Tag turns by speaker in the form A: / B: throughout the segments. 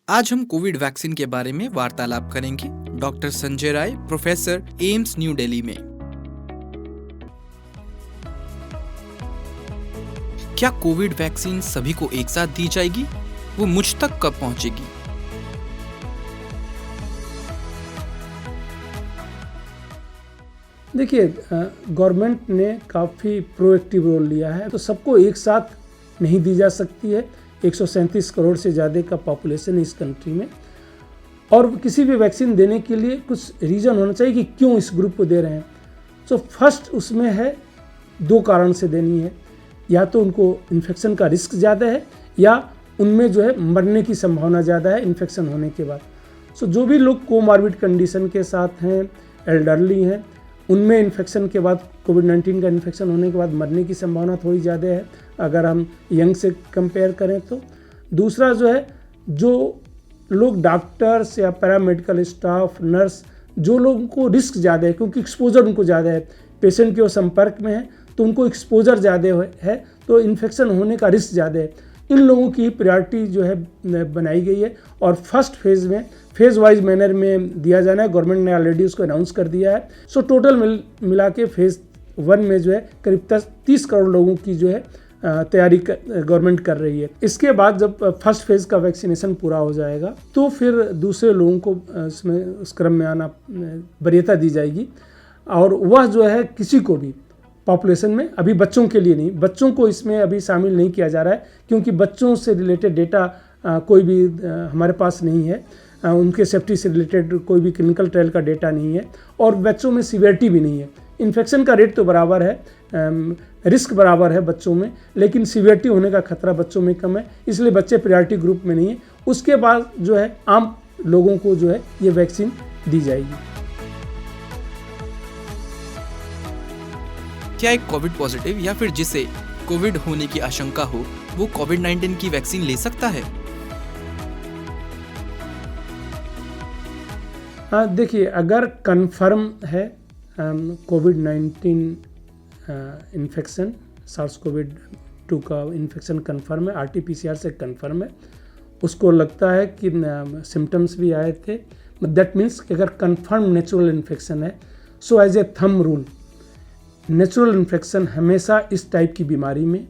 A: आज हम Covid vaccine के बारे में वार्तालाप करेंगे doctor Sanjay Rai, professor, AIIMS new Delhi में। क्या कोविड वैक्सीन सभी को एक साथ दी जाएगी? वो मुझ तक कब पहुंचेगी?
B: देखिए, गवर्नमेंट ने काफ़ी प्रोएक्टिव रोल लिया है, तो सबको एक साथ नहीं दी जा सकती है। 137 करोड़ से ज़्यादा का पॉपुलेशन है इस कंट्री में, और किसी भी वैक्सीन देने के लिए कुछ रीज़न होना चाहिए कि क्यों इस ग्रुप को दे रहे हैं। तो फर्स्ट उसमें है, 2 कारण से देनी है। या तो उनको इन्फेक्शन का रिस्क ज़्यादा है, या उनमें जो है मरने की संभावना ज़्यादा है इन्फेक्शन होने के बाद। सो जो भी लोग कोमॉर्बिड कंडीशन के साथ हैं, एल्डरली हैं, उनमें इन्फेक्शन के बाद, कोविड-19 का इन्फेक्शन होने के बाद मरने की संभावना थोड़ी ज़्यादा है अगर हम यंग से कंपेयर करें तो। दूसरा जो है, जो लोग डॉक्टर्स या पैरामेडिकल स्टाफ, नर्स, जो लोगों को रिस्क ज़्यादा है क्योंकि एक्सपोजर उनको ज़्यादा है, पेशेंट के वो संपर्क में है तो उनको एक्सपोजर ज़्यादा है, तो इन्फेक्शन होने का रिस्क ज़्यादा है। इन लोगों की प्रायोरिटी जो है बनाई गई है, और फर्स्ट फेज़ में फेज़ वाइज मैनर में दिया जाना है। गवर्नमेंट ने ऑलरेडी उसको अनाउंस कर दिया है। सो टोटल मिला के फेज़ 1 में जो है करीब 30 करोड़ लोगों की जो है तैयारी गवर्नमेंट कर रही है। इसके बाद जब फर्स्ट फेज़ का वैक्सीनेशन पूरा हो जाएगा तो फिर दूसरे लोगों को इसमें उस क्रम में आना वरीयता दी जाएगी, और वह जो है किसी को भी पॉपुलेशन में, अभी बच्चों के लिए नहीं, बच्चों को इसमें अभी शामिल नहीं किया जा रहा है क्योंकि बच्चों से रिलेटेड डेटा कोई भी हमारे पास नहीं है। उनके सेफ्टी से रिलेटेड कोई भी क्लिनिकल ट्रायल का डेटा नहीं है, और बच्चों में सीवियरिटी भी नहीं है। इन्फेक्शन का रेट तो बराबर है, रिस्क बराबर है बच्चों में, लेकिन सीवियरिटी होने का खतरा बच्चों में कम है, इसलिए बच्चे प्रायोरिटी ग्रुप में नहीं है। उसके बाद जो है आम लोगों को जो है ये वैक्सीन दी जाएगी।
A: क्या एक कोविड पॉजिटिव या फिर जिसे कोविड होने की आशंका हो, वो कोविड-19 की वैक्सीन ले सकता है?
B: हाँ, देखिए, अगर कन्फर्म है कोविड-19 इन्फेक्शन, सार्स कोविड-2 का इन्फेक्शन कन्फर्म है, RT-PCR से कन्फर्म है, उसको लगता है कि सिम्टम्स भी आए थे, दैट मीन्स अगर कन्फर्म नेचुरल इन्फेक्शन है, so as a thumb rule natural infection हमेशा इस टाइप की बीमारी में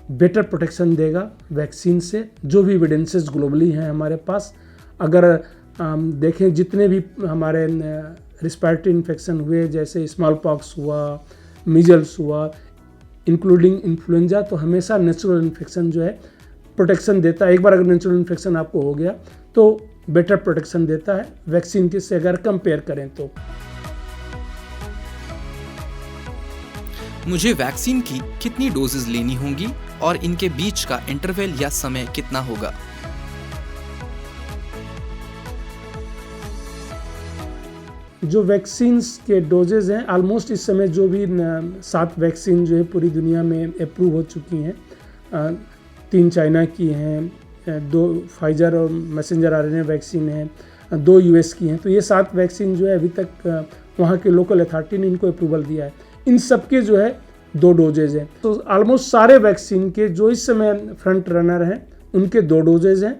B: बेटर प्रोटेक्शन देगा वैक्सीन से। जो भी एविडेंसेस ग्लोबली हैं हमारे पास, अगर देखें जितने भी हमारे रिस्पिरेटरी इन्फेक्शन हुए, जैसे स्मॉल पॉक्स हुआ, मीजल्स हुआ, इंक्लूडिंग इन्फ्लुएंजा, तो हमेशा नेचुरल इन्फेक्शन जो है प्रोटेक्शन देता है। एक बार अगर नेचुरल इन्फेक्शन आपको हो गया तो बेटर प्रोटेक्शन देता है वैक्सीन के से अगर कंपेयर करें तो।
A: मुझे वैक्सीन की कितनी डोजेज लेनी होंगी और इनके बीच का इंटरवल या समय कितना होगा?
B: जो वैक्सीन्स के डोजेज हैं, ऑलमोस्ट इस समय जो भी 7 वैक्सीन जो है पूरी दुनिया में अप्रूव हो चुकी हैं। 3 चाइना की हैं, 2 फाइजर और मैसेंजर RNA वैक्सीन हैं, 2 US की हैं। तो ये 7 वैक्सीन जो है अभी तक वहाँ के लोकल अथॉरिटी ने इनको अप्रूवल दिया है। इन सब के जो है 2 डोजेज हैं। तो ऑलमोस्ट सारे वैक्सीन के जो इस समय फ्रंट रनर हैं उनके 2 डोजेज हैं,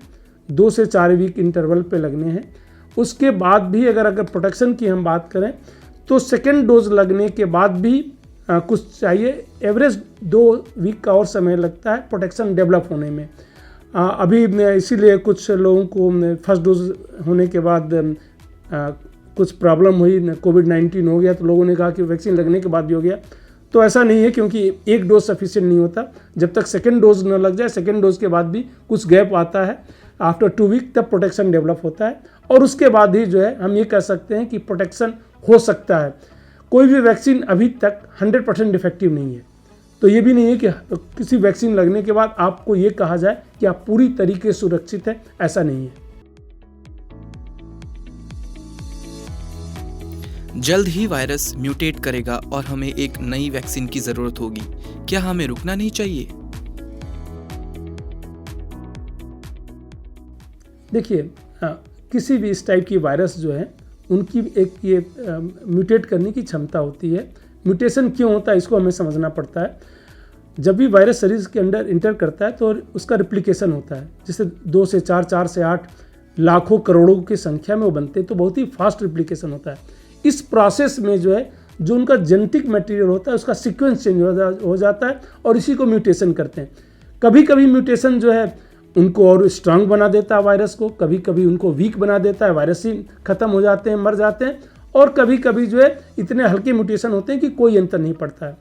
B: 2 से 4 वीक इंटरवल पे लगने हैं। उसके बाद भी अगर प्रोटेक्शन की हम बात करें तो सेकेंड डोज लगने के बाद भी कुछ चाहिए, एवरेज 2 वीक का और समय लगता है प्रोटेक्शन डेवलप होने में। अभी इसीलिए कुछ लोगों को फर्स्ट डोज होने के बाद कुछ प्रॉब्लम हुई, कोविड-19 हो गया, तो लोगों ने कहा कि वैक्सीन लगने के बाद भी हो गया। तो ऐसा नहीं है, क्योंकि एक डोज सफिशिएंट नहीं होता। जब तक सेकेंड डोज न लग जाए, सेकेंड डोज के बाद भी कुछ गैप आता है, आफ्टर 2 वीक तब प्रोटेक्शन डेवलप होता है, और उसके बाद ही जो है हम ये कह सकते हैं कि प्रोटेक्शन हो सकता है। कोई भी वैक्सीन अभी तक 100% इफेक्टिव नहीं है, तो ये भी नहीं है कि किसी वैक्सीन लगने के बाद आपको ये कहा जाए कि आप पूरी तरीके से सुरक्षित हैं, ऐसा नहीं है।
A: जल्द ही वायरस म्यूटेट करेगा और हमें एक नई वैक्सीन की जरूरत होगी। क्या हमें रुकना नहीं चाहिए?
B: देखिए, किसी भी इस टाइप की वायरस जो है उनकी एक ये म्यूटेट करने की क्षमता होती है। म्यूटेशन क्यों होता है इसको हमें समझना पड़ता है। जब भी वायरस शरीर के अंदर इंटर करता है तो उसका रिप्लिकेशन होता है, जैसे 2 से 4, 4 से 8 लाखों करोड़ों की संख्या में वो बनते हैं, तो बहुत ही फास्ट रिप्लिकेशन होता है। इस प्रोसेस में जो है जो उनका जेनेटिक मटेरियल होता है उसका सीक्वेंस चेंज हो जाता है और इसी को म्यूटेशन कहते हैं। कभी कभी म्यूटेशन जो है उनको और स्ट्रांग बना देता है वायरस को, कभी कभी उनको वीक बना देता है, वायरस ही खत्म हो जाते हैं, मर जाते हैं, और कभी कभी जो है इतने हल्के म्यूटेशन होते हैं कि कोई अंतर नहीं पड़ता है।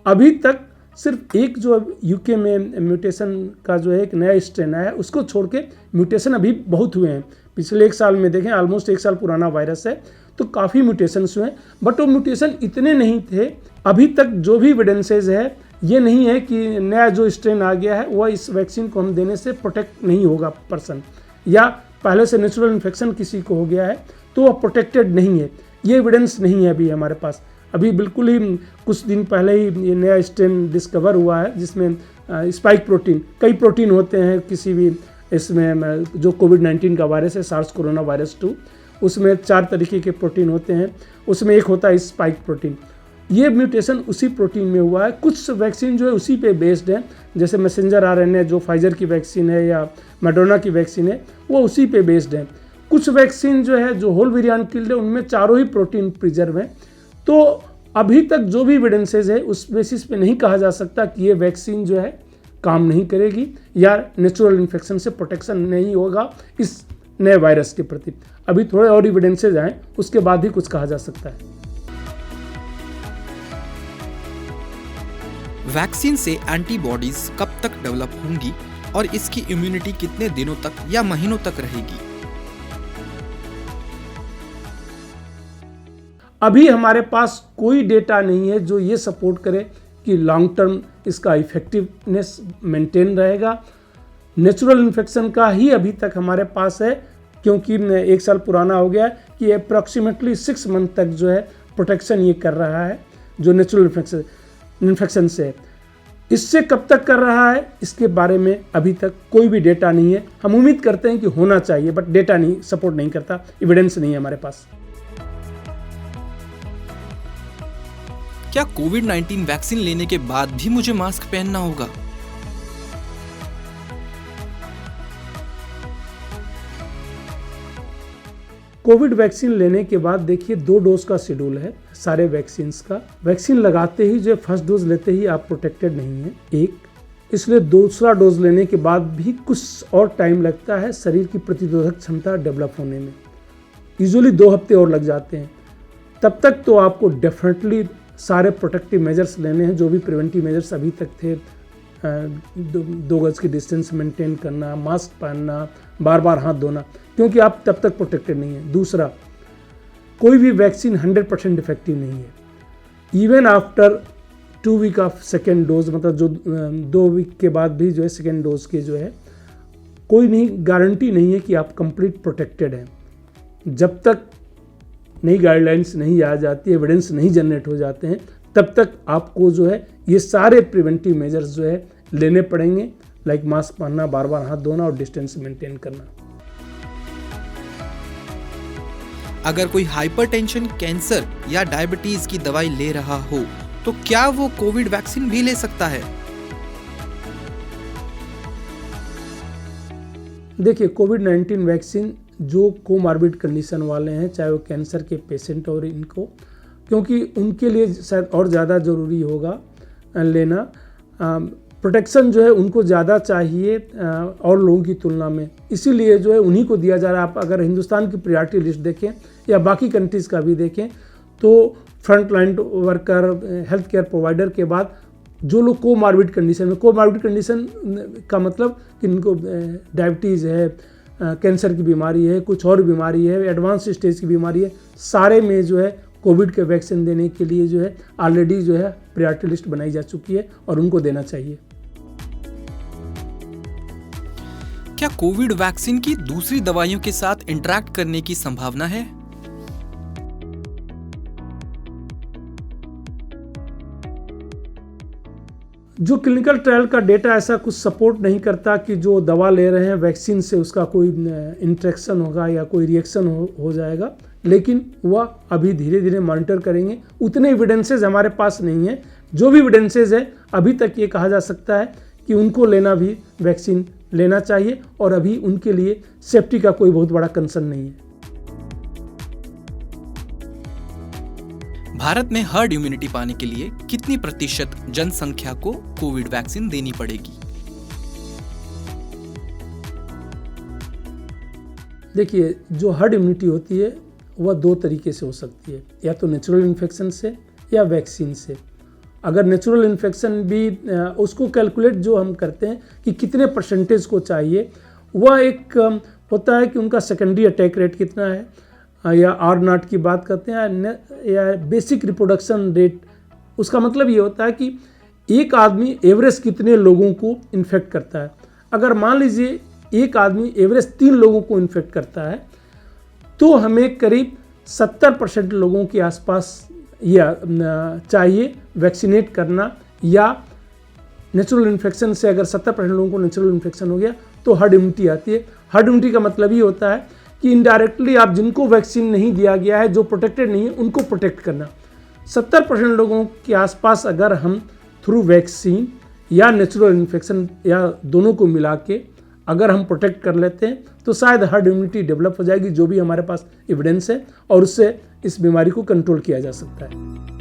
B: अभी तक सिर्फ एक जो यूके में म्यूटेशन का जो है एक नया स्ट्रेन आया है, उसको छोड़ के म्यूटेशन अभी बहुत हुए हैं। पिछले 1 साल में देखें, ऑलमोस्ट 1 साल पुराना वायरस है, तो काफ़ी म्यूटेशंस हुए हैं, बट वो म्यूटेशन इतने नहीं थे। अभी तक जो भी एविडेंसेज है ये नहीं है कि नया जो स्ट्रेन आ गया है वह इस वैक्सीन को हम देने से प्रोटेक्ट नहीं होगा पर्सन, या पहले से नेचुरल इन्फेक्शन किसी को हो गया है तो वह प्रोटेक्टेड नहीं है। ये एविडेंस नहीं है अभी हमारे पास। अभी बिल्कुल ही कुछ दिन पहले ही ये नया स्ट्रेन डिस्कवर हुआ है जिसमें स्पाइक प्रोटीन, कई प्रोटीन होते हैं किसी भी इसमें, जो कोविड-19 का वायरस है सार्स कोरोना वायरस 2, उसमें 4 तरीके के प्रोटीन होते हैं, उसमें एक होता है स्पाइक प्रोटीन। ये म्यूटेशन उसी प्रोटीन में हुआ है। कुछ वैक्सीन जो है उसी पे बेस्ड है, जैसे मैसेंजर आरएनए जो फाइजर की वैक्सीन है या मॉडर्ना की वैक्सीन है, वो उसी पे बेस्ड है। कुछ वैक्सीन जो है जो होल वेरिएंट किल्ड है उनमें चारों ही प्रोटीन प्रिजर्व हैं। तो अभी तक जो भी एविडेंसेज है उस बेसिस पे नहीं कहा जा सकता कि ये वैक्सीन जो है काम नहीं करेगी या नेचुरल इन्फेक्शन से प्रोटेक्शन नहीं होगा इस नए वायरस के प्रति। अभी थोड़े और एविडेंसेज आए उसके बाद ही कुछ कहा जा सकता है।
A: वैक्सीन से एंटीबॉडीज कब तक डेवलप होंगी और इसकी इम्यूनिटी कितने दिनों तक या महीनों तक रहेगी?
B: अभी हमारे पास कोई डेटा नहीं है जो ये सपोर्ट करे कि लॉन्ग टर्म इसका इफेक्टिवनेस मेंटेन रहेगा। नेचुरल इन्फेक्शन का ही अभी तक हमारे पास है, क्योंकि 1 साल पुराना हो गया कि अप्रॉक्सीमेटली 6 मंथ तक जो है प्रोटेक्शन ये कर रहा है जो नेचुरल इन्फेक्शन से। इससे कब तक कर रहा है इसके बारे में अभी तक कोई भी डेटा नहीं है। हम उम्मीद करते हैं कि होना चाहिए, बट डेटा नहीं सपोर्ट नहीं करता, एविडेंस नहीं है हमारे पास।
A: क्या कोविड-19 वैक्सीन लेने के बाद भी मुझे मास्क पहनना होगा?
B: कोविड वैक्सीन लेने के बाद देखिए 2 डोज का शेड्यूल है सारे वैक्सीन्स का। वैक्सीन लगाते ही जो फर्स्ट डोज लेते ही आप प्रोटेक्टेड नहीं है, एक, इसलिए दूसरा डोज लेने के बाद भी कुछ और टाइम लगता है शरीर की प्रतिरोधक क्षमता डेवलप होने में। यूजुअली 2 हफ्ते और लग जाते हैं। तब तक तो आपको डेफिनेटली सारे प्रोटेक्टिव मेजर्स लेने हैं, जो भी प्रिवेंटिव मेजर्स अभी तक थे, 2 गज की डिस्टेंस मेंटेन करना, मास्क पहनना, बार बार हाथ धोना, क्योंकि आप तब तक प्रोटेक्टेड नहीं है। दूसरा, कोई भी वैक्सीन 100% इफेक्टिव नहीं है। Even after 2 week of second dose, मतलब जो 2 वीक के बाद भी जो है सेकेंड डोज के जो है कोई नहीं गारंटी नहीं है कि आप कंप्लीट प्रोटेक्टेड हैं। जब तक नई गाइडलाइंस नहीं आ जाती, एविडेंस नहीं जनरेट हो जाते हैं, तब तक आपको जो है ये सारे प्रिवेंटिव मेजर्स जो है लेने पड़ेंगे, लाइक मास्क पहनना, बार बार हाथ धोना और डिस्टेंस मेंटेन करना।
A: अगर कोई हाइपरटेंशन, कैंसर या डायबिटीज की दवाई ले रहा हो तो क्या वो कोविड वैक्सीन भी ले सकता है?
B: देखिए, कोविड-19 वैक्सीन जो कोमॉर्बिड कंडीशन वाले हैं, चाहे वो कैंसर के पेशेंट और इनको, क्योंकि उनके लिए शायद और ज़्यादा ज़रूरी होगा लेना। प्रोटेक्शन जो है उनको ज़्यादा चाहिए और लोगों की तुलना में, इसीलिए जो है उन्हीं को दिया जा रहा है। आप अगर हिंदुस्तान की प्रायोरिटी लिस्ट देखें या बाकी कंट्रीज़ का भी देखें तो front line worker, health care provider के बाद जो लोग कोमॉर्बिड कंडीशन में, कोमॉर्बिड कंडीशन का मतलब कि इनको डायबिटीज़ है, कैंसर की बीमारी है, कुछ और बीमारी है, एडवांस स्टेज की बीमारी है, सारे में जो है कोविड के वैक्सीन देने के लिए जो है ऑलरेडी जो है प्रायोरिटी लिस्ट बनाई जा चुकी है और उनको देना चाहिए।
A: क्या कोविड वैक्सीन की दूसरी दवाइयों के साथ इंटरैक्ट करने की संभावना है?
B: जो क्लिनिकल ट्रायल का डेटा ऐसा कुछ सपोर्ट नहीं करता कि जो दवा ले रहे हैं वैक्सीन से उसका कोई इंटरेक्शन होगा या कोई रिएक्शन हो जाएगा, लेकिन वह अभी धीरे धीरे मॉनिटर करेंगे। उतने एविडेंसेस हमारे पास नहीं है, जो भी एविडेंसेस है अभी तक ये कहा जा सकता है कि उनको लेना भी वैक्सीन लेना चाहिए और अभी उनके लिए सेफ्टी का कोई बहुत बड़ा कंसर्न नहीं है।
A: भारत में हर्ड इम्यूनिटी पाने के लिए कितनी प्रतिशत जनसंख्या को कोविड वैक्सीन देनी पड़ेगी?
B: देखिए, जो हर्ड इम्यूनिटी होती है वह दो तरीके से हो सकती है, या तो नेचुरल इन्फेक्शन से या वैक्सीन से। अगर नेचुरल इन्फेक्शन भी उसको कैलकुलेट जो हम करते हैं कि कितने परसेंटेज को चाहिए, वह एक होता है कि उनका सेकेंडरी अटैक रेट कितना है, या आर नॉट की बात करते हैं, या बेसिक रिप्रोडक्शन रेट। उसका मतलब ये होता है कि एक आदमी एवरेज कितने लोगों को इन्फेक्ट करता है। अगर मान लीजिए एक आदमी एवरेज 3 लोगों को इन्फेक्ट करता है तो हमें करीब 70% लोगों के आसपास या चाहिए वैक्सीनेट करना, या नेचुरल इन्फेक्शन से अगर 70% लोगों को नेचुरल इन्फेक्शन हो गया तो हर्ड इम्यूनिटी आती है। हर्ड इम्यूनिटी का मतलब ये होता है कि इनडायरेक्टली आप जिनको वैक्सीन नहीं दिया गया है, जो प्रोटेक्टेड नहीं है, उनको प्रोटेक्ट करना। 70% लोगों के आसपास अगर हम थ्रू वैक्सीन या नेचुरल इन्फेक्शन या दोनों को मिला के अगर हम प्रोटेक्ट कर लेते हैं तो शायद हर्ड इम्यूनिटी डेवलप हो जाएगी, जो भी हमारे पास एविडेंस है, और उससे इस बीमारी को कंट्रोल किया जा सकता है।